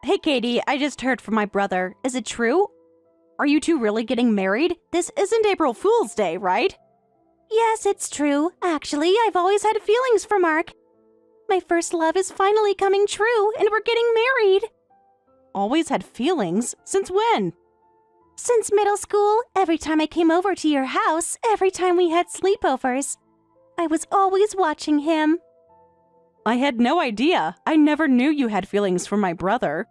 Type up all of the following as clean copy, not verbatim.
Hey, Katie, I just heard from my brother. Is it true? Are you two really getting married? This isn't April Fool's Day, right? Yes, it's true. Actually, I've always had feelings for Mark. My first love is finally coming true, and we're getting married. Always had feelings? Since when? Since middle school, every time I came over to your house, every time we had sleepovers, I was always watching him. I had no idea. I never knew you had feelings for my brother.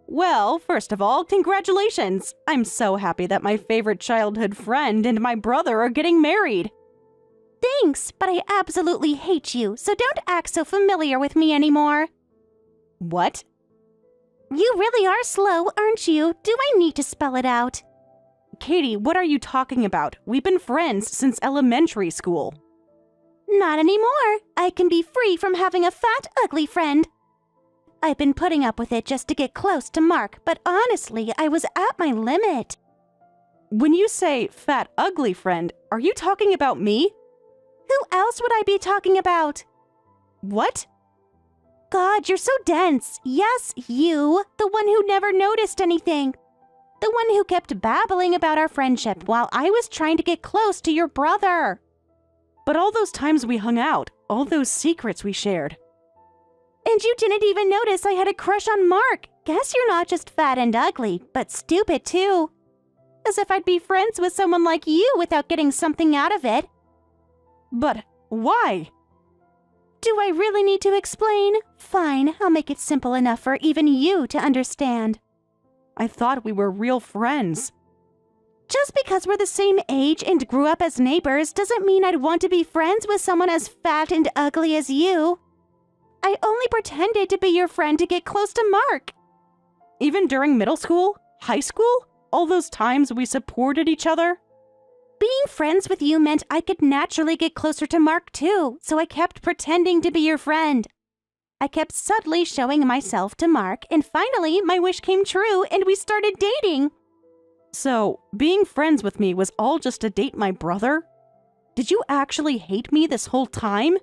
Well, first of all, congratulations! I'm so happy that my favorite childhood friend and my brother are getting married. Thanks, but I absolutely hate you, so don't act so familiar with me anymore. What? You really are slow, aren't you? Do I need to spell it out? Katie, what are you talking about? We've been friends since elementary school. Not anymore. I can be free from having a fat, ugly friend. I've been putting up with it just to get close to Mark, but honestly, I was at my limit. When you say fat, ugly friend, are you talking about me? Who else would I be talking about? What? God, you're so dense. Yes, you, the one who never noticed anything. The one who kept babbling about our friendship while I was trying to get close to your brother. But all those times we hung out, all those secrets we shared. And you didn't even notice I had a crush on Mark. Guess you're not just fat and ugly, but stupid too. As if I'd be friends with someone like you without getting something out of it. But why? Do I really need to explain? Fine, I'll make it simple enough for even you to understand. I thought we were real friends. Just because we're the same age and grew up as neighbors doesn't mean I'd want to be friends with someone as fat and ugly as you. I only pretended to be your friend to get close to Mark. Even during middle school? High school? All those times we supported each other? Being friends with you meant I could naturally get closer to Mark too, so I kept pretending to be your friend. I kept subtly showing myself to Mark, and finally my wish came true and we started dating. So, being friends with me was all just to date my brother? Did you actually hate me this whole time?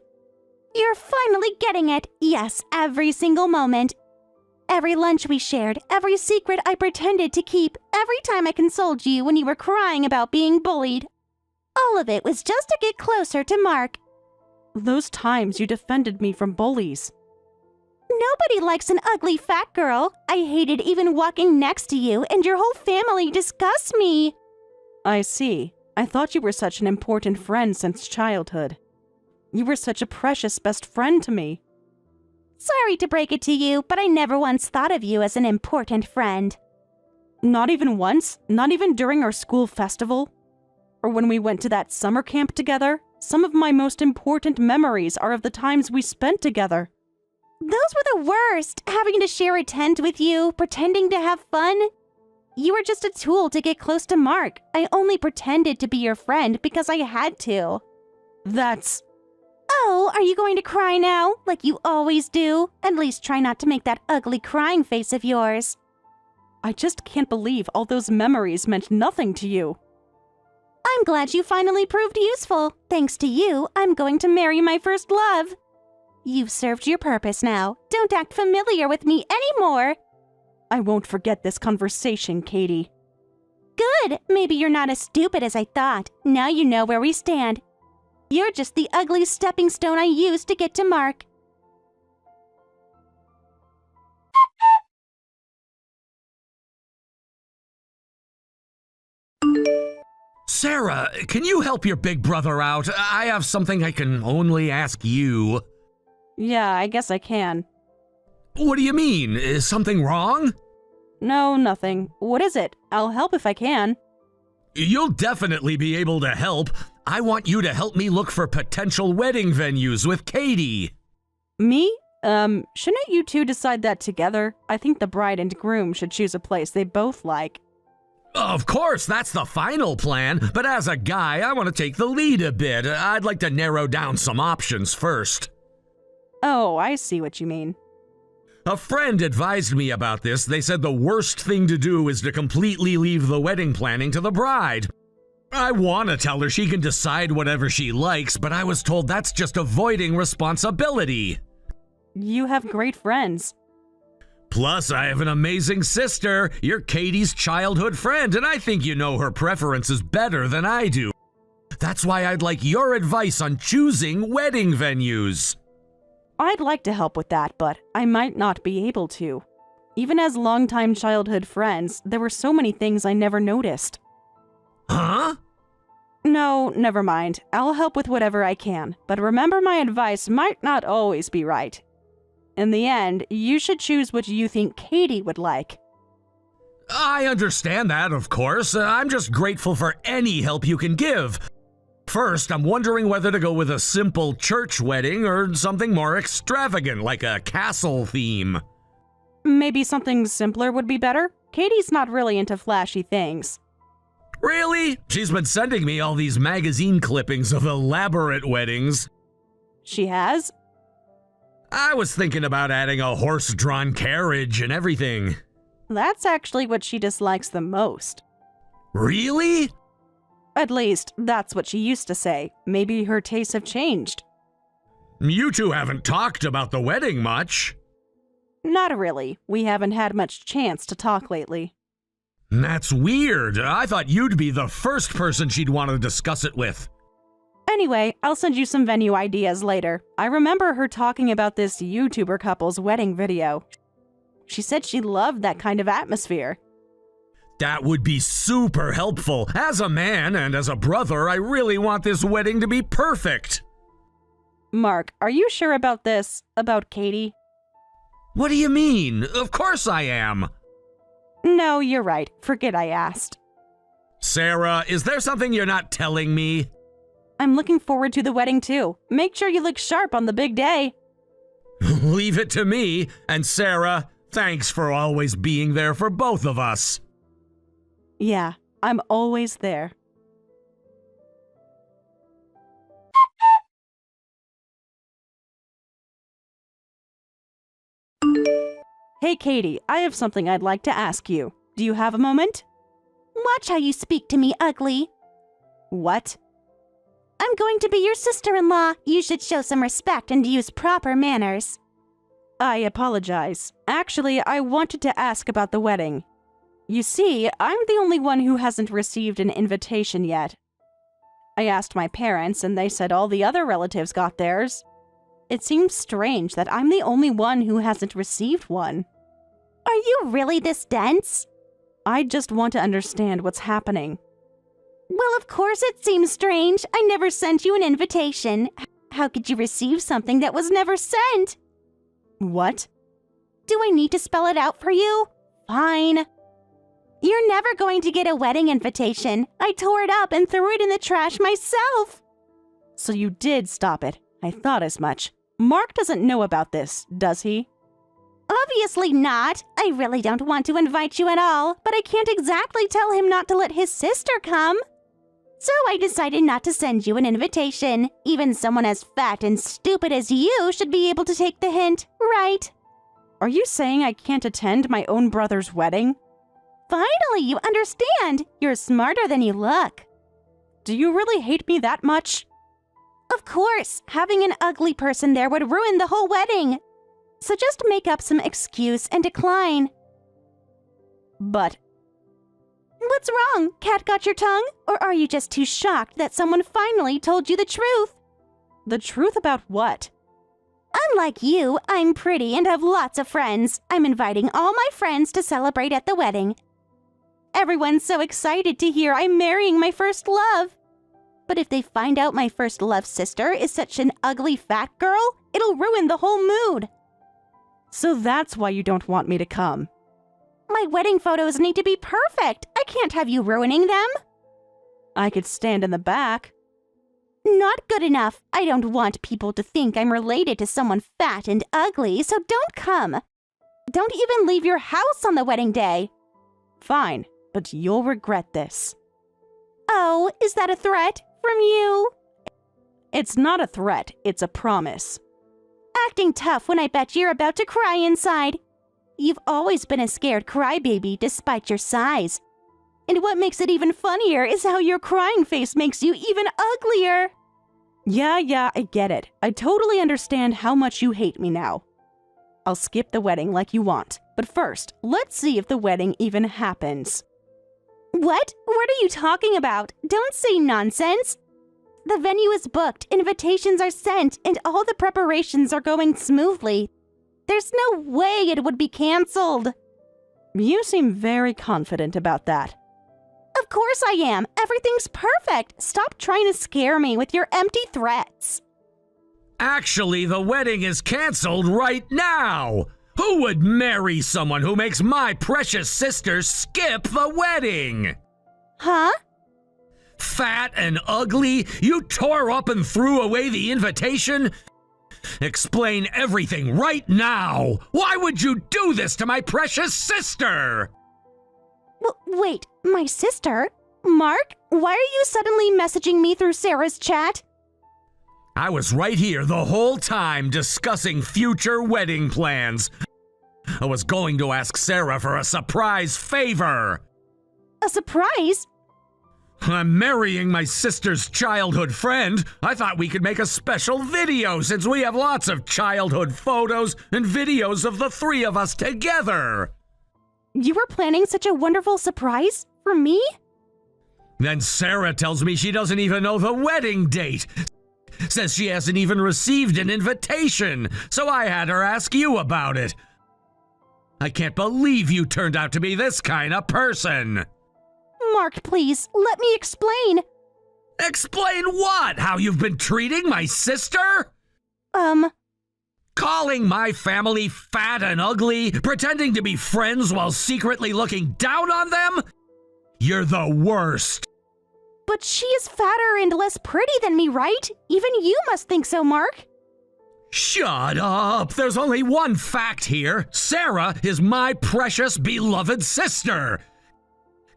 You're finally getting it. Yes, every single moment. Every lunch we shared, every secret I pretended to keep, every time I consoled you when you were crying about being bullied. All of it was just to get closer to Mark. Those times you defended me from bullies. Nobody likes an ugly fat girl. I hated even walking next to you, and your whole family disgusts me. I see. I thought you were such an important friend since childhood. You were such a precious best friend to me. Sorry to break it to you, but I never once thought of you as an important friend. Not even once? Not even during our school festival? Or when we went to that summer camp together? Some of my most important memories are of the times we spent together. Those were the worst, having to share a tent with you, pretending to have fun. You were just a tool to get close to Mark. I only pretended to be your friend because I had to. That's... Oh, are you going to cry now, like you always do? At least try not to make that ugly crying face of yours. I just can't believe all those memories meant nothing to you. I'm glad you finally proved useful. Thanks to you, I'm going to marry my first love. You've served your purpose now. Don't act familiar with me anymore. I won't forget this conversation, Katie. Good. Maybe you're not as stupid as I thought. Now you know where we stand. You're just the ugly stepping stone I used to get to Mark. Sarah, can you help your big brother out? I have something I can only ask you. Yeah, I guess I can. What do you mean? Is something wrong? No, nothing. What is it? I'll help if I can. You'll definitely be able to help. I want you to help me look for potential wedding venues with Katie. Me? Shouldn't you two decide that together? I think the bride and groom should choose a place they both like. Of course, that's the final plan, but as a guy, I want to take the lead a bit. I'd like to narrow down some options first. Oh, I see what you mean. A friend advised me about this. They said the worst thing to do is to completely leave the wedding planning to the bride. I want to tell her she can decide whatever she likes, but I was told that's just avoiding responsibility. You have great friends. Plus, I have an amazing sister. You're Katie's childhood friend, and I think you know her preferences better than I do. That's why I'd like your advice on choosing wedding venues. I'd like to help with that, but I might not be able to. Even as longtime childhood friends, there were so many things I never noticed. Huh? No, never mind. I'll help with whatever I can, but remember my advice might not always be right. In the end, you should choose what you think Katie would like. I understand that, of course. I'm just grateful for any help you can give. First, I'm wondering whether to go with a simple church wedding or something more extravagant, like a castle theme. Maybe something simpler would be better? Katie's not really into flashy things. Really? She's been sending me all these magazine clippings of elaborate weddings. She has? I was thinking about adding a horse-drawn carriage and everything. That's actually what she dislikes the most. Really? At least, that's what she used to say. Maybe her tastes have changed. You two haven't talked about the wedding much. Not really. We haven't had much chance to talk lately. That's weird. I thought you'd be the first person she'd want to discuss it with. Anyway, I'll send you some venue ideas later. I remember her talking about this YouTuber couple's wedding video. She said she loved that kind of atmosphere. That would be super helpful. As a man and as a brother, I really want this wedding to be perfect. Mark, are you sure about this? About Katie? What do you mean? Of course I am. No, you're right. Forget I asked. Sarah, is there something you're not telling me? I'm looking forward to the wedding too. Make sure you look sharp on the big day. Leave it to me. And Sarah, thanks for always being there for both of us. Yeah, I'm always there. Hey, Katie, I have something I'd like to ask you. Do you have a moment? Watch how you speak to me, ugly. What? I'm going to be your sister-in-law. You should show some respect and use proper manners. I apologize. Actually, I wanted to ask about the wedding. You see, I'm the only one who hasn't received an invitation yet. I asked my parents, and they said all the other relatives got theirs. It seems strange that I'm the only one who hasn't received one. Are you really this dense? I just want to understand what's happening. Well, of course it seems strange. I never sent you an invitation. How could you receive something that was never sent? What? Do I need to spell it out for you? Fine. You're never going to get a wedding invitation. I tore it up and threw it in the trash myself. So you did stop it. I thought as much. Mark doesn't know about this, does he? Obviously not. I really don't want to invite you at all, but I can't exactly tell him not to let his sister come. So I decided not to send you an invitation. Even someone as fat and stupid as you should be able to take the hint, right? Are you saying I can't attend my own brother's wedding? Finally, you understand. You're smarter than you look. Do you really hate me that much? Of course, having an ugly person there would ruin the whole wedding. So just make up some excuse and decline. But... What's wrong? Cat got your tongue? Or are you just too shocked that someone finally told you the truth? The truth about what? Unlike you, I'm pretty and have lots of friends. I'm inviting all my friends to celebrate at the wedding. Everyone's so excited to hear I'm marrying my first love. But if they find out my first love sister is such an ugly fat girl, it'll ruin the whole mood. So that's why you don't want me to come. My wedding photos need to be perfect. I can't have you ruining them. I could stand in the back. Not good enough. I don't want people to think I'm related to someone fat and ugly, so don't come. Don't even leave your house on the wedding day. Fine, but you'll regret this. Oh, is that a threat from you? It's not a threat, it's a promise. Acting tough when I bet you're about to cry inside. You've always been a scared crybaby despite your size. And what makes it even funnier is how your crying face makes you even uglier. Yeah, I get it. I totally understand how much you hate me now. I'll skip the wedding like you want. But first, let's see if the wedding even happens. What? What are you talking about? Don't say nonsense. The venue is booked, invitations are sent, and all the preparations are going smoothly. There's no way it would be canceled. You seem very confident about that. Of course I am. Everything's perfect. Stop trying to scare me with your empty threats. Actually, the wedding is canceled right now! Who would marry someone who makes my precious sister skip the wedding? Huh? Fat and ugly? You tore up and threw away the invitation? Explain everything right now! Why would you do this to my precious sister? Wait, my sister? Mark, why are you suddenly messaging me through Sarah's chat? I was right here the whole time discussing future wedding plans. I was going to ask Sarah for a surprise favor. A surprise? I'm marrying my sister's childhood friend. I thought we could make a special video since we have lots of childhood photos and videos of the three of us together. You were planning such a wonderful surprise for me? Then Sarah tells me she doesn't even know the wedding date. Says she hasn't even received an invitation, so I had her ask you about it. I can't believe you turned out to be this kind of person. Mark, please, let me explain. Explain what? How you've been treating my sister? Calling my family fat and ugly, pretending to be friends while secretly looking down on them? You're the worst. But she is fatter and less pretty than me, right? Even you must think so, Mark. Shut up! There's only one fact here. Sarah is my precious beloved sister.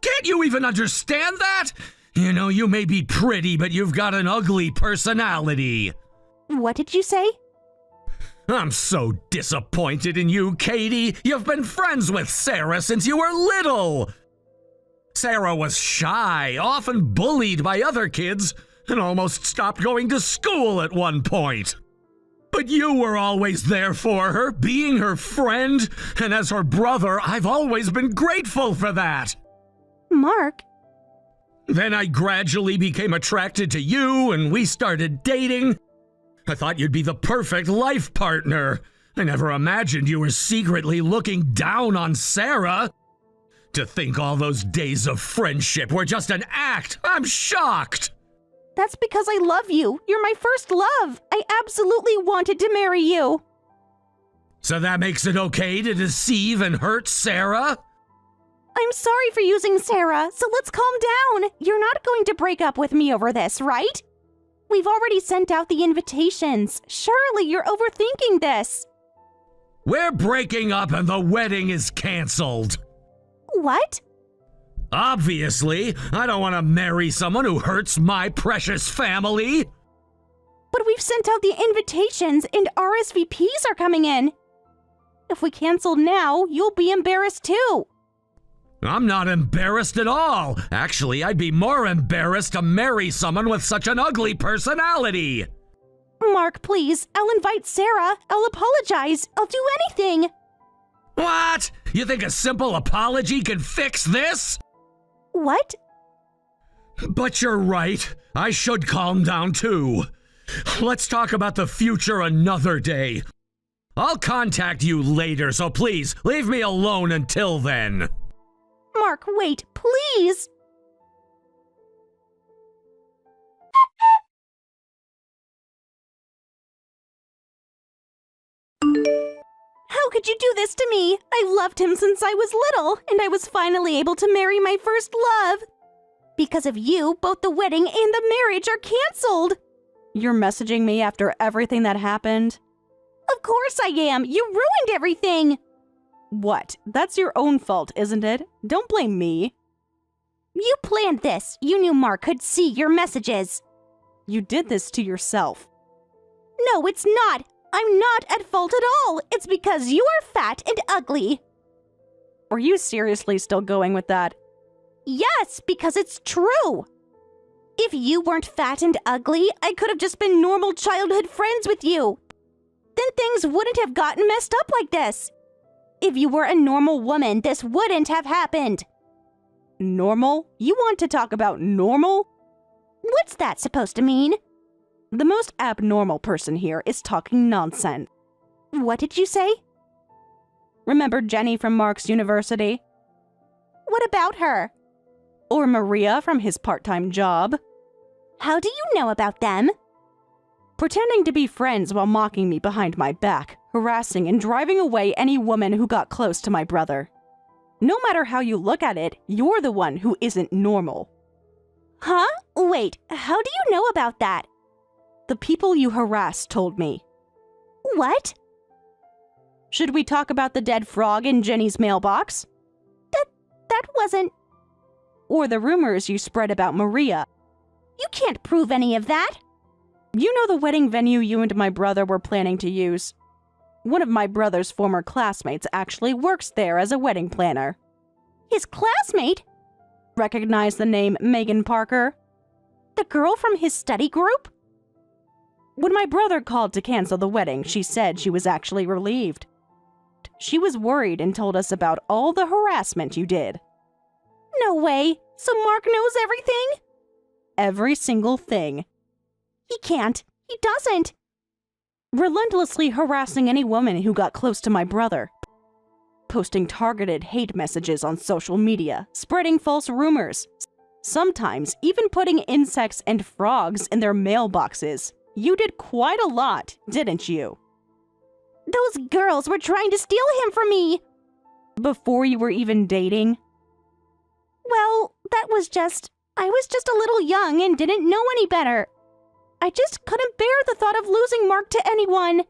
Can't you even understand that? You know, you may be pretty, but you've got an ugly personality. What did you say? I'm so disappointed in you, Katie. You've been friends with Sarah since you were little. Sarah was shy, often bullied by other kids, and almost stopped going to school at one point. But you were always there for her, being her friend, and as her brother, I've always been grateful for that. Mark? Then I gradually became attracted to you, and we started dating. I thought you'd be the perfect life partner. I never imagined you were secretly looking down on Sarah. To think all those days of friendship were just an act, I'm shocked! That's because I love you. You're my first love. I absolutely wanted to marry you. So that makes it okay to deceive and hurt Sarah? I'm sorry for using Sarah, so let's calm down. You're not going to break up with me over this, right? We've already sent out the invitations. Surely you're overthinking this. We're breaking up and the wedding is canceled. What? Obviously, I don't want to marry someone who hurts my precious family. But we've sent out the invitations and RSVPs are coming in. If we cancel now, you'll be embarrassed too. I'm not embarrassed at all. Actually, I'd be more embarrassed to marry someone with such an ugly personality. Mark, please, I'll invite Sarah. I'll apologize. I'll do anything. What? You think a simple apology can fix this? What? But you're right. I should calm down too. Let's talk about the future another day. I'll contact you later, so please, leave me alone until then. Mark, wait, please. How could you do this to me? I've loved him since I was little, and I was finally able to marry my first love. Because of you, both the wedding and the marriage are canceled. You're messaging me after everything that happened? Of course I am. You ruined everything. What? That's your own fault, isn't it? Don't blame me. You planned this. You knew Mark could see your messages. You did this to yourself. No, it's not. I'm not at fault at all. It's because you are fat and ugly. Are you seriously still going with that? Yes, because it's true. If you weren't fat and ugly, I could have just been normal childhood friends with you. then things wouldn't have gotten messed up like this. If you were a normal woman, this wouldn't have happened. Normal? You want to talk about normal? What's that supposed to mean? The most abnormal person here is talking nonsense. What did you say? Remember Jenny from Mark's University? What about her? Or Maria from his part-time job? How do you know about them? Pretending to be friends while mocking me behind my back, harassing and driving away any woman who got close to my brother. No matter how you look at it, you're the one who isn't normal. Huh? Wait, how do you know about that? The people you harassed told me. What? Should we talk about the dead frog in Jenny's mailbox? That wasn't... Or the rumors you spread about Maria? You can't prove any of that. You know the wedding venue you and my brother were planning to use? One of my brother's former classmates actually works there as a wedding planner. His classmate? Recognize the name Megan Parker? The girl from his study group? When my brother called to cancel the wedding, she said she was actually relieved. She was worried and told us about all the harassment you did. No way. So Mark knows everything? Every single thing. He can't. He doesn't. Relentlessly harassing any woman who got close to my brother. Posting targeted hate messages on social media, spreading false rumors. Sometimes even putting insects and frogs in their mailboxes. You did quite a lot, didn't you? Those girls were trying to steal him from me. Before you were even dating? Well, I was just a little young and didn't know any better. I just couldn't bear the thought of losing Mark to anyone.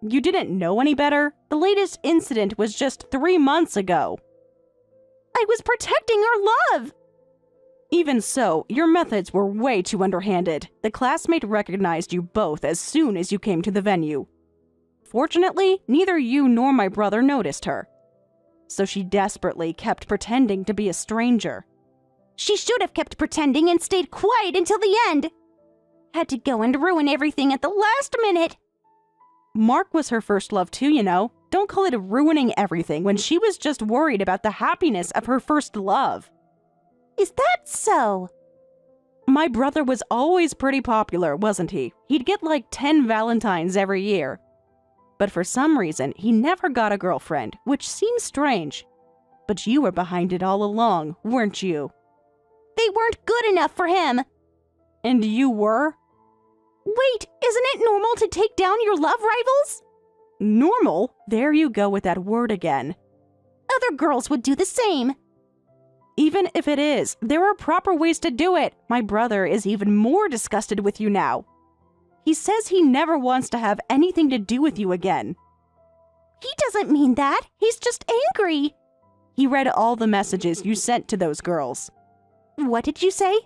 You didn't know any better? The latest incident was just 3 months ago. I was protecting our love. Even so, your methods were way too underhanded. The classmate recognized you both as soon as you came to the venue. Fortunately, neither you nor my brother noticed her. So she desperately kept pretending to be a stranger. She should have kept pretending and stayed quiet until the end. Had to go and ruin everything at the last minute. Mark was her first love too, you know. Don't call it ruining everything when she was just worried about the happiness of her first love. Is that so? My brother was always pretty popular, wasn't he? He'd get like 10 Valentines every year. But for some reason, he never got a girlfriend, which seems strange. But you were behind it all along, weren't you? They weren't good enough for him. And you were? Wait, isn't it normal to take down your love rivals? Normal? There you go with that word again. Other girls would do the same. Even if it is, there are proper ways to do it. My brother is even more disgusted with you now. He says he never wants to have anything to do with you again. He doesn't mean that. He's just angry. He read all the messages you sent to those girls. What did you say?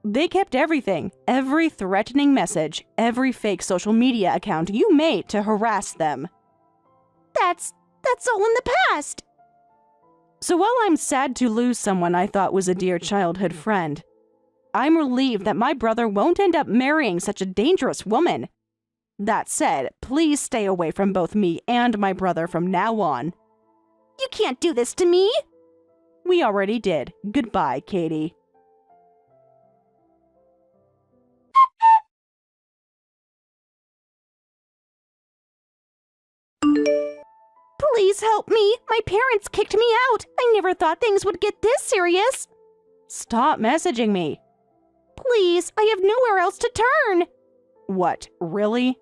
They kept everything, every threatening message, every fake social media account you made to harass them. That's all in the past. So while I'm sad to lose someone I thought was a dear childhood friend, I'm relieved that my brother won't end up marrying such a dangerous woman. That said, please stay away from both me and my brother from now on. You can't do this to me. We already did. Goodbye, Katie. Please help me. My parents kicked me out. I never thought things would get this serious. Stop messaging me. Please, I have nowhere else to turn. What, really?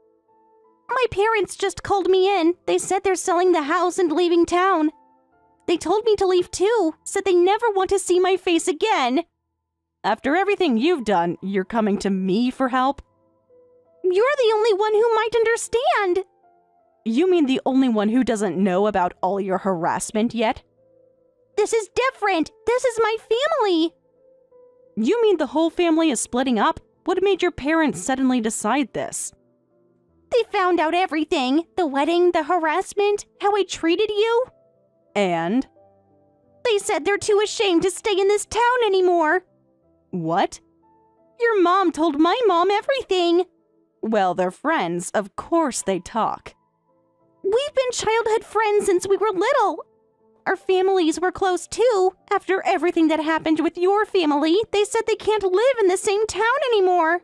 My parents just called me in. They said they're selling the house and leaving town. They told me to leave too, said they never want to see my face again. After everything you've done, you're coming to me for help? You're the only one who might understand. You mean the only one who doesn't know about all your harassment yet? This is different. This is my family. You mean the whole family is splitting up? What made your parents suddenly decide this? They found out everything. The wedding, the harassment, how I treated you. And? They said they're too ashamed to stay in this town anymore. What? Your mom told my mom everything. Well, they're friends. Of course they talk. We've been childhood friends since we were little. Our families were close too. After everything that happened with your family, they said they can't live in the same town anymore.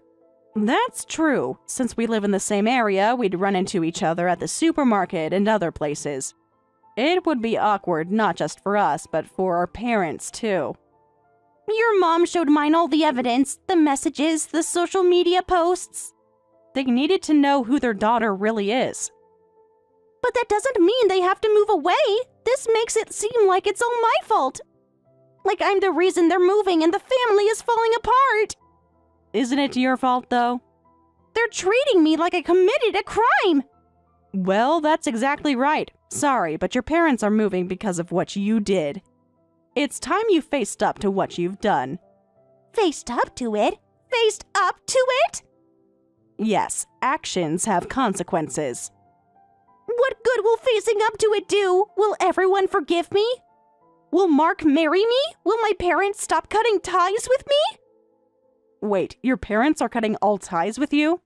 That's true. Since we live in the same area, we'd run into each other at the supermarket and other places. It would be awkward not just for us, but for our parents too. Your mom showed mine all the evidence, the messages, the social media posts. They needed to know who their daughter really is. But that doesn't mean they have to move away. This makes it seem like it's all my fault. Like I'm the reason they're moving and the family is falling apart. Isn't it your fault, though? They're treating me like I committed a crime. Well, that's exactly right. Sorry, but your parents are moving because of what you did. It's time you faced up to what you've done. Faced up to it? Faced up to it? Yes, actions have consequences. What good will facing up to it do? Will everyone forgive me? Will Mark marry me? Will my parents stop cutting ties with me? Wait, your parents are cutting all ties with you?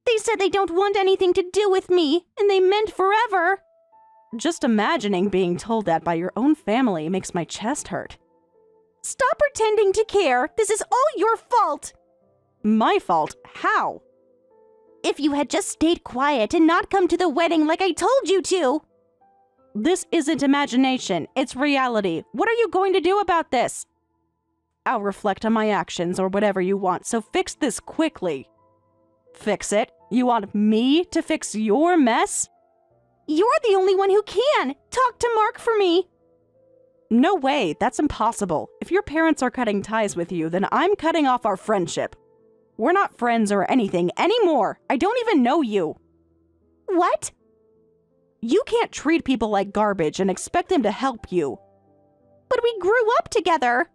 They said they don't want anything to do with me, and they meant forever. Just imagining being told that by your own family makes my chest hurt. Stop pretending to care. This is all your fault. My fault? How? If you had just stayed quiet and not come to the wedding like I told you to. This isn't imagination, it's reality. What are you going to do about this? I'll reflect on my actions or whatever you want, so fix this quickly. Fix it? You want me to fix your mess? You're the only one who can. Talk to Mark for me. No way, that's impossible. If your parents are cutting ties with you, then I'm cutting off our friendship. We're not friends or anything anymore. I don't even know you. What? You can't treat people like garbage and expect them to help you. But we grew up together.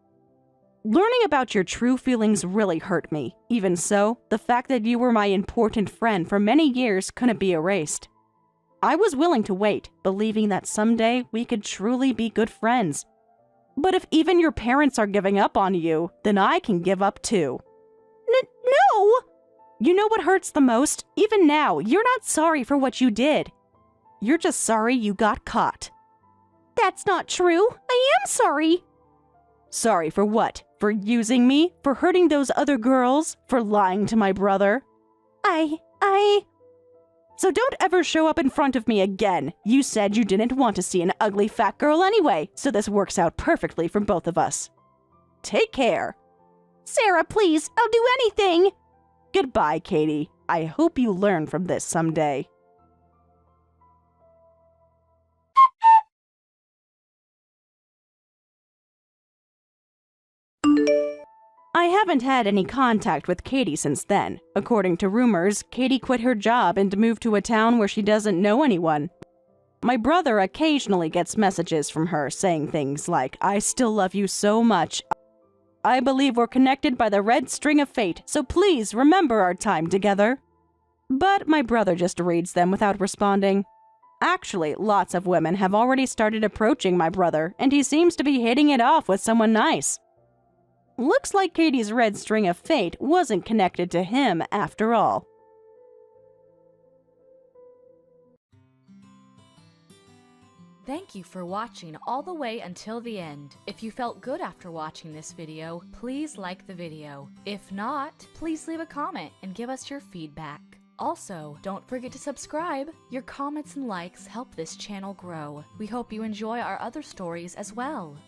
Learning about your true feelings really hurt me. Even so, the fact that you were my important friend for many years couldn't be erased. I was willing to wait, believing that someday we could truly be good friends. But if even your parents are giving up on you, then I can give up too. No! You know what hurts the most? Even now, you're not sorry for what you did. You're just sorry you got caught. That's not true. I am sorry. Sorry for what? For using me? For hurting those other girls? For lying to my brother? So don't ever show up in front of me again. You said you didn't want to see an ugly fat girl anyway, so this works out perfectly for both of us. Take care. Sarah, please, I'll do anything. Goodbye, Katie. I hope you learn from this someday. I haven't had any contact with Katie since then. According to rumors, Katie quit her job and moved to a town where she doesn't know anyone. My brother occasionally gets messages from her saying things like, "I still love you so much. I believe we're connected by the red string of fate, so please remember our time together." But my brother just reads them without responding. Actually, lots of women have already started approaching my brother, and he seems to be hitting it off with someone nice. Looks like Katie's red string of fate wasn't connected to him after all. Thank you for watching all the way until the end. If you felt good after watching this video, please like the video. If not, please leave a comment and give us your feedback. Also, don't forget to subscribe. Your comments and likes help this channel grow. We hope you enjoy our other stories as well.